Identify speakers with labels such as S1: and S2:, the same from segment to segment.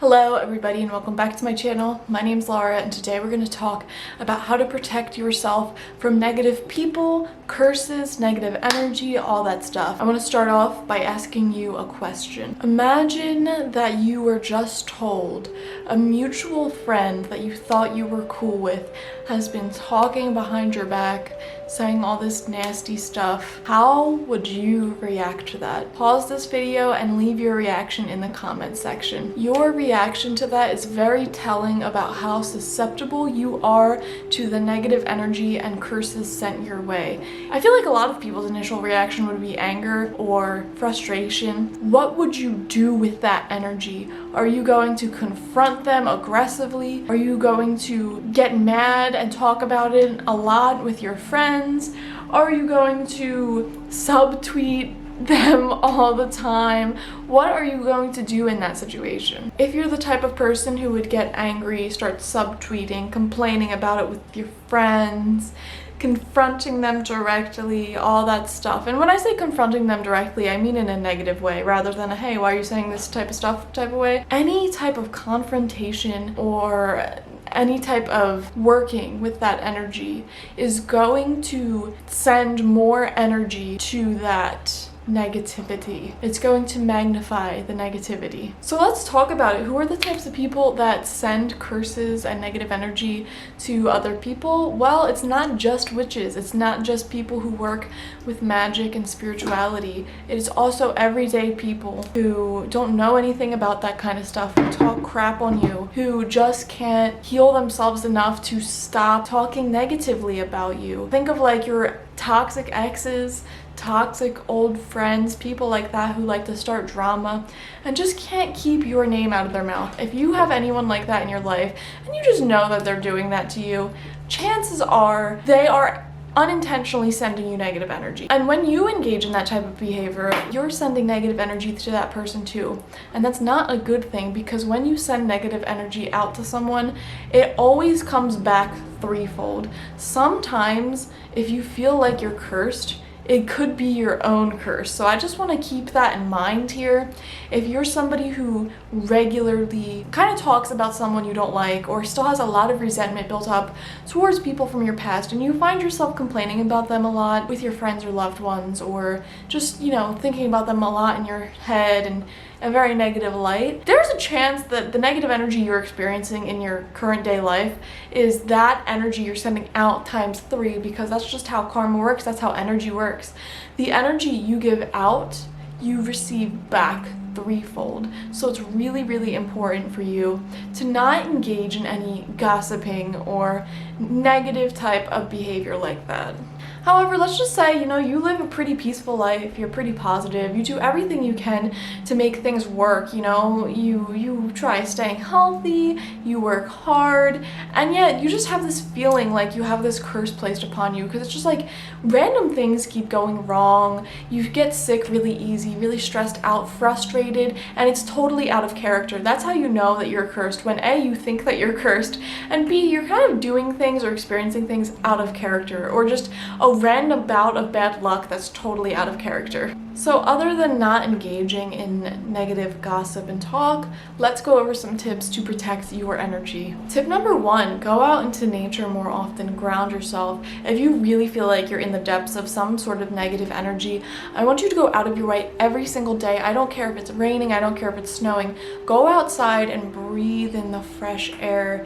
S1: Hello everybody and welcome back to my channel. My name's Laura and today we're going to talk about how to protect yourself from negative people, curses, negative energy, all that stuff. I want to start off by asking you a question. Imagine that you were just told a mutual friend that you thought you were cool with has been talking behind your back, saying all this nasty stuff. How would you react to that? Pause this video and leave your reaction in the comment section. Your reaction to that is very telling about how susceptible you are to the negative energy and curses sent your way. I feel like a lot of people's initial reaction would be anger or frustration. What would you do with that energy? Are you going to confront them aggressively? Are you going to get mad and talk about it a lot with your friends? Are you going to subtweet them all the time? What are you going to do in that situation? If you're the type of person who would get angry, start subtweeting, complaining about it with your friends, confronting them directly, all that stuff. And when I say confronting them directly, I mean in a negative way rather than a hey, why are you saying this type of stuff type of way. Any type of confrontation or any type of working with that energy is going to send more energy to that negativity. It's going to magnify the negativity. So let's talk about it. Who are the types of people that send curses and negative energy to other people? Well, it's not just witches. It's not just people who work with magic and spirituality. It is also everyday people who don't know anything about that kind of stuff, who talk crap on you, who just can't heal themselves enough to stop talking negatively about you. Think of like your toxic exes, toxic old friends, people like that who like to start drama and just can't keep your name out of their mouth. If you have anyone like that in your life and you just know that they're doing that to you, chances are they are unintentionally sending you negative energy. And when you engage in that type of behavior, you're sending negative energy to that person too. And that's not a good thing, because when you send negative energy out to someone, it always comes back threefold. Sometimes if you feel like you're cursed, it could be your own curse. So I just want to keep that in mind here. If you're somebody who regularly kind of talks about someone you don't like or still has a lot of resentment built up towards people from your past, and you find yourself complaining about them a lot with your friends or loved ones, or just, thinking about them a lot in your head and a very negative light, there's a chance that the negative energy you're experiencing in your current day life is that energy you're sending out times 3, because that's just how karma works. That's how energy works. The energy you give out, you receive back threefold. So it's really, really important for you to not engage in any gossiping or negative type of behavior like that. However, let's just say, you live a pretty peaceful life, you're pretty positive, you do everything you can to make things work, you try staying healthy, you work hard, and yet you just have this feeling like you have this curse placed upon you, because it's just like random things keep going wrong, you get sick really easy, really stressed out, frustrated, and it's totally out of character. That's how you know that you're cursed, when A, you think that you're cursed, and B, you're kind of doing things or experiencing things out of character, or just a random bout of bad luck that's totally out of character. So other than not engaging in negative gossip and talk, let's go over some tips to protect your energy. Tip number 1, go out into nature more often, ground yourself. If you really feel like you're in the depths of some sort of negative energy, I want you to go out of your way every single day. I don't care if it's raining, I don't care if it's snowing. Go outside and breathe in the fresh air.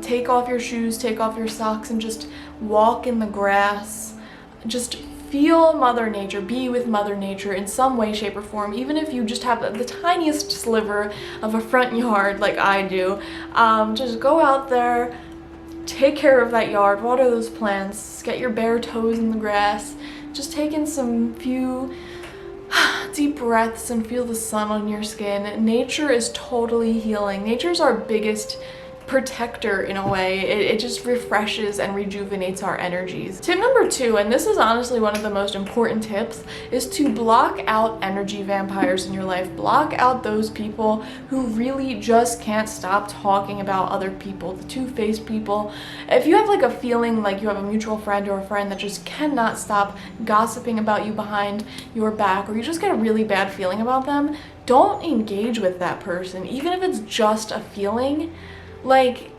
S1: Take off your shoes, take off your socks, and just walk in the grass. Just feel Mother Nature, be with Mother Nature in some way, shape, or form, even if you just have the tiniest sliver of a front yard like I do. Just go out there, take care of that yard, water those plants, get your bare toes in the grass, just take in some few deep breaths and feel the sun on your skin. Nature is totally healing. Nature's our biggest protector in a way. It just refreshes and rejuvenates our energies. Tip number 2, and this is honestly one of the most important tips, is to block out energy vampires in your life. Block out those people who really just can't stop talking about other people, the two-faced people. If you have like a feeling like you have a mutual friend or a friend that just cannot stop gossiping about you behind your back, or you just get a really bad feeling about them, don't engage with that person, even if it's just a feeling. Like,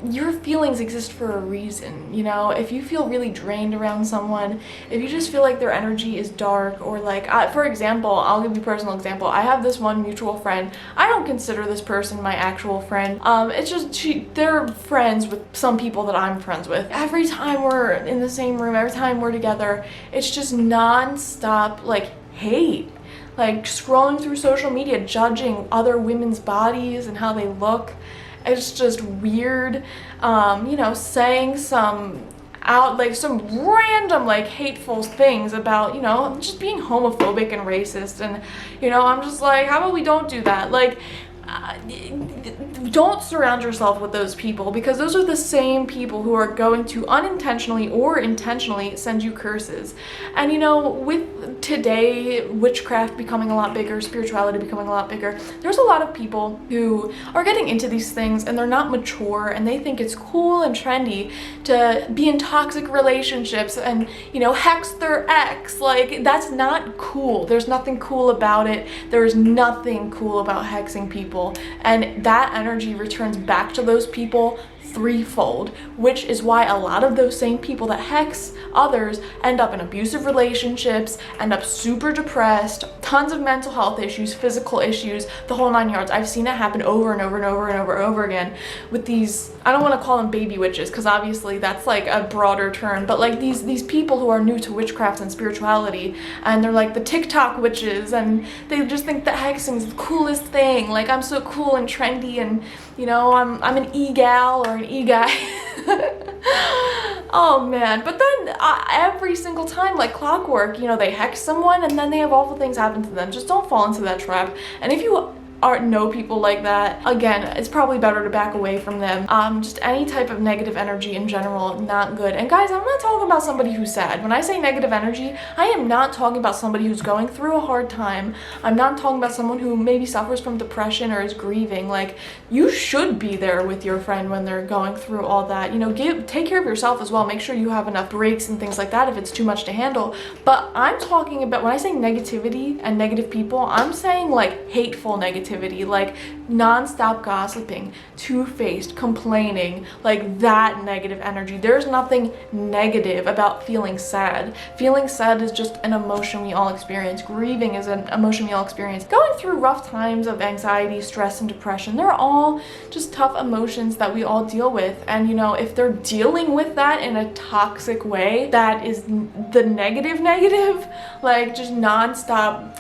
S1: your feelings exist for a reason, you know? If you feel really drained around someone, if you just feel like their energy is dark, or like, for example, I'll give you a personal example. I have this one mutual friend. I don't consider this person my actual friend. It's just, they're friends with some people that I'm friends with. Every time we're in the same room, every time we're together, it's just non-stop, like, hate. Like, scrolling through social media, judging other women's bodies and how they look. It's just weird, you know, saying some random, like, hateful things about, you know, just being homophobic and racist. And, you know, I'm just like, how about we don't do that? Like, don't surround yourself with those people, because those are the same people who are going to unintentionally or intentionally send you curses. And, you know, with today witchcraft becoming a lot bigger, spirituality becoming a lot bigger, there's a lot of people who are getting into these things and they're not mature, and they think it's cool and trendy to be in toxic relationships and, you know, hex their ex. Like, that's not cool. There's nothing cool about it. There's nothing cool about hexing people, and that energy returns back to those people threefold, which is why a lot of those same people that hex others end up in abusive relationships, end up super depressed, tons of mental health issues, physical issues, the whole 9 yards. I've seen it happen over and over and over and over and over again with these, I don't want to call them baby witches, because obviously that's like a broader term, but like these people who are new to witchcraft and spirituality, and they're like the TikTok witches, and they just think that hexing is the coolest thing. Like, I'm so cool and trendy, and, you know, I'm an e-gal or an e-guy. Oh man. But then every single time, like clockwork, you know, they hex someone and then they have awful things happen to them. Just don't fall into that trap. And if you know people like that, again, it's probably better to back away from them. Just any type of negative energy in general, not good. And guys, I'm not talking about somebody who's sad. When I say negative energy, I am not talking about somebody who's going through a hard time. I'm not talking about someone who maybe suffers from depression or is grieving. Like, you should be there with your friend when they're going through all that. You know, take care of yourself as well. Make sure you have enough breaks and things like that if it's too much to handle. But I'm talking about, when I say negativity and negative people, I'm saying like hateful negativity. Like non-stop gossiping, two-faced, complaining, like that negative energy. There's nothing negative about feeling sad. Feeling sad is just an emotion we all experience. Grieving is an emotion we all experience. Going through rough times of anxiety, stress, and depression, they're all just tough emotions that we all deal with. And, you know, if they're dealing with that in a toxic way, that is the negative, like just non-stop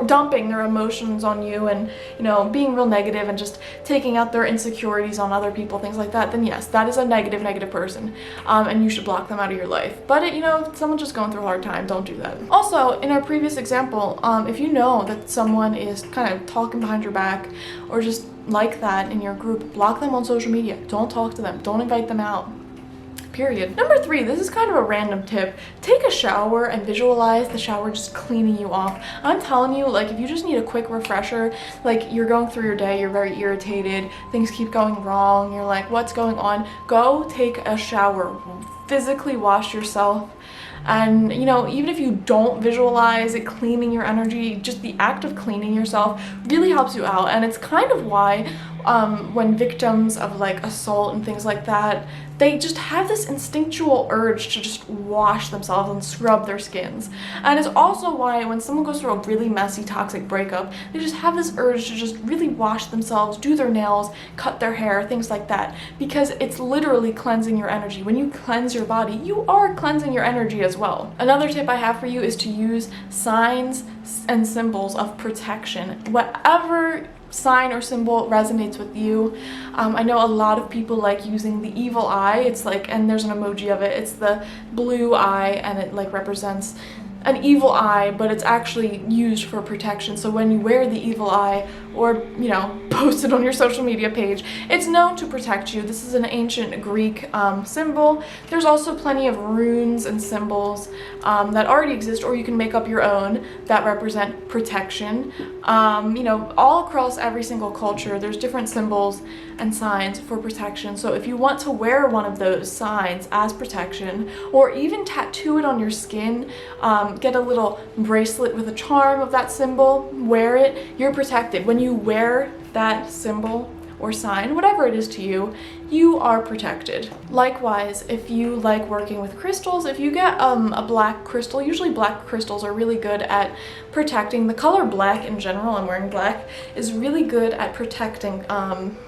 S1: dumping their emotions on you, and, you know, being real negative and just taking out their insecurities on other people, things like that, then yes, that is a negative person, and you should block them out of your life. But you know, if someone's just going through a hard time, don't do that. Also, in our previous example, if you know that someone is kind of talking behind your back or just like that in your group, block them on social media. Don't talk to them. Don't invite them out. Period. Number 3, this is kind of a random tip. Take a shower and visualize the shower just cleaning you off. I'm telling you, like, if you just need a quick refresher, like you're going through your day, you're very irritated, things keep going wrong, you're like, what's going on? Go take a shower. Physically wash yourself. And, you know, even if you don't visualize it cleaning your energy, just the act of cleaning yourself really helps you out. And it's kind of why when victims of like assault and things like that, they just have this instinctual urge to just wash themselves and scrub their skins. And it's also why when someone goes through a really messy, toxic breakup, they just have this urge to just really wash themselves, do their nails, cut their hair, things like that, because it's literally cleansing your energy. When you cleanse your body, you are cleansing your energy as well. Another tip I have for you is to use signs and symbols of protection. Whatever sign or symbol resonates with you. I know a lot of people like using the evil eye. It's like, and there's an emoji of it, it's the blue eye, and it like represents an evil eye, but it's actually used for protection. So when you wear the evil eye or, you know, post it on your social media page. It's known to protect you. This is an ancient Greek symbol. There's also plenty of runes and symbols that already exist, or you can make up your own that represent protection. You know, all across every single culture, there's different symbols and signs for protection. So if you want to wear one of those signs as protection, or even tattoo it on your skin, get a little bracelet with a charm of that symbol, wear it, you're protected. When you wear that symbol or sign, whatever it is to you, you are protected. Likewise, if you like working with crystals, if you get a black crystal, usually black crystals are really good at protecting. The color black in general, I'm wearing black, is really good at protecting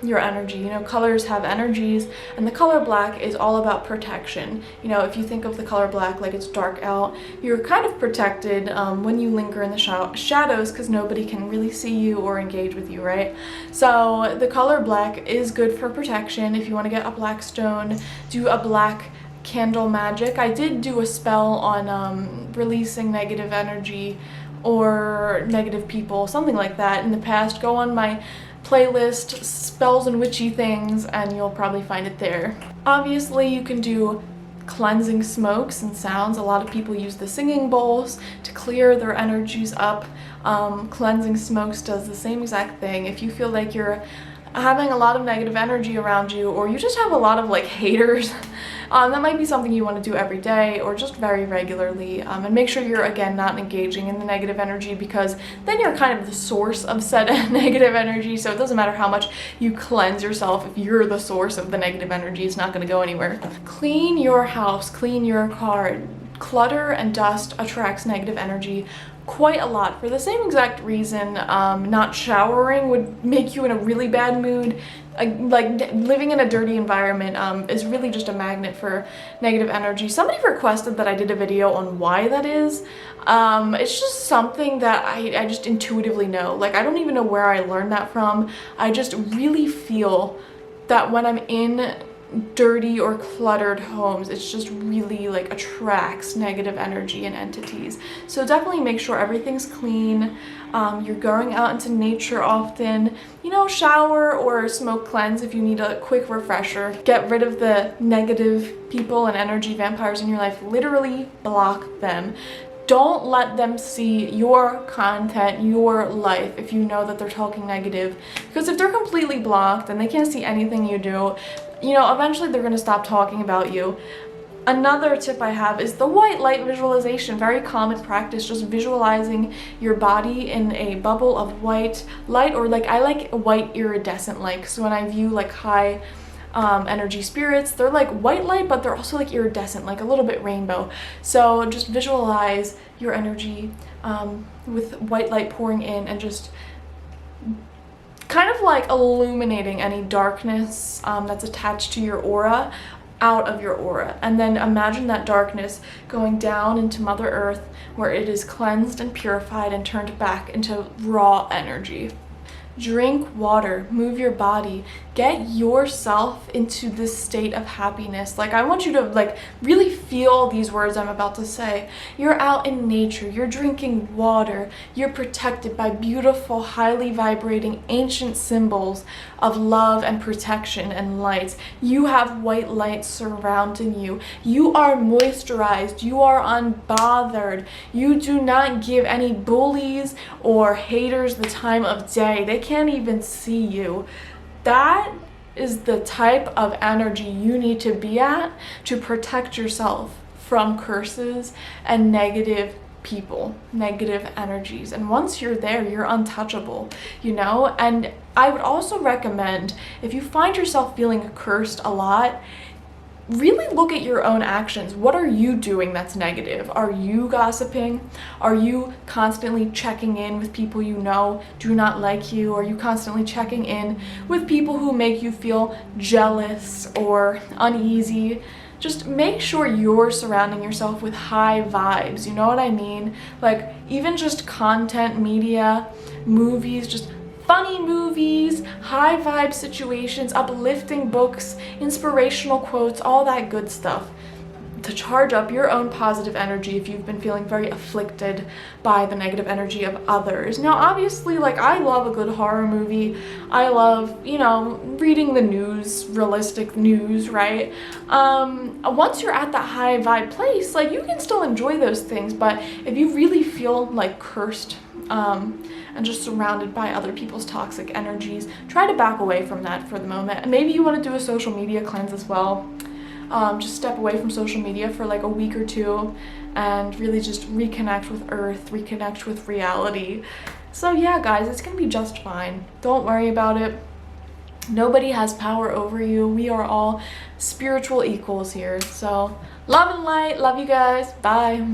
S1: your energy. You know, colors have energies, and the color black is all about protection. You know, if you think of the color black like it's dark out, you're kind of protected when you linger in the shadows, because nobody can really see you or engage with you, right? So the color black is good for protection. If you want to get a black stone, do a black candle magic. I did do a spell on releasing negative energy or negative people, something like that in the past. Go on my playlist, spells and witchy things, and you'll probably find it there. Obviously, you can do cleansing smokes and sounds. A lot of people use the singing bowls to clear their energies up. Cleansing smokes does the same exact thing. If you feel like you're having a lot of negative energy around you, or you just have a lot of like haters, that might be something you want to do every day or just very regularly, and make sure you're, again, not engaging in the negative energy, because then you're kind of the source of said negative energy. So it doesn't matter how much you cleanse yourself. If you're the source of the negative energy, it's not going to go anywhere. Clean your house, clean your car. Clutter and dust attracts negative energy quite a lot. For the same exact reason, not showering would make you in a really bad mood. Like living in a dirty environment is really just a magnet for negative energy. Somebody requested that I did a video on why that is. It's just something that I just intuitively know. Like, I don't even know where I learned that from. I just really feel that when I'm in dirty or cluttered homes, it's just really like attracts negative energy and entities. So definitely make sure everything's clean. You're going out into nature often, you know, shower or smoke cleanse if you need a quick refresher. Get rid of the negative people and energy vampires in your life. Literally block them. Don't let them see your content, your life, if you know that they're talking negative. Because if they're completely blocked and they can't see anything you do, you know, eventually they're going to stop talking about you. Another tip I have is the white light visualization. Very common practice, just visualizing your body in a bubble of white light, or like, I like white iridescent light. So when I view like high energy spirits, they're like white light, but they're also like iridescent, like a little bit rainbow. So just visualize your energy with white light pouring in and just kind of like illuminating any darkness that's attached to your aura out of your aura. And then imagine that darkness going down into Mother Earth, where it is cleansed and purified and turned back into raw energy. Drink water, move your body, get yourself into this state of happiness. Like, I want you to like really feel these words I'm about to say. You're out in nature, you're drinking water, you're protected by beautiful, highly vibrating, ancient symbols of love and protection and light. You have white light surrounding you. You are moisturized, you are unbothered. You do not give any bullies or haters the time of day. They can't even see you. That is the type of energy you need to be at to protect yourself from curses and negative people, negative energies. And once you're there, you're untouchable, you know? And I would also recommend, if you find yourself feeling cursed a lot, really look at your own actions. What are you doing that's negative? Are you gossiping? Are you constantly checking in with people you know do not like you? Are you constantly checking in with people who make you feel jealous or uneasy? Just make sure you're surrounding yourself with high vibes, you know what I mean? Like, even just content, media, movies, just funny movies, high vibe situations, uplifting books, inspirational quotes, all that good stuff. to charge up your own positive energy if you've been feeling very afflicted by the negative energy of others. Now, obviously, like, I love a good horror movie. I love, you know, reading the news, realistic news, right? Once you're at that high vibe place, like, you can still enjoy those things, but if you really feel like cursed, and just surrounded by other people's toxic energies, try to back away from that for the moment. And maybe you want to do a social media cleanse as well. Just step away from social media for like a week or two and really just reconnect with earth, reconnect with reality. So yeah, guys, it's gonna be just fine. Don't worry about it. Nobody has power over you. We are all spiritual equals here. So love and light. Love you guys. Bye.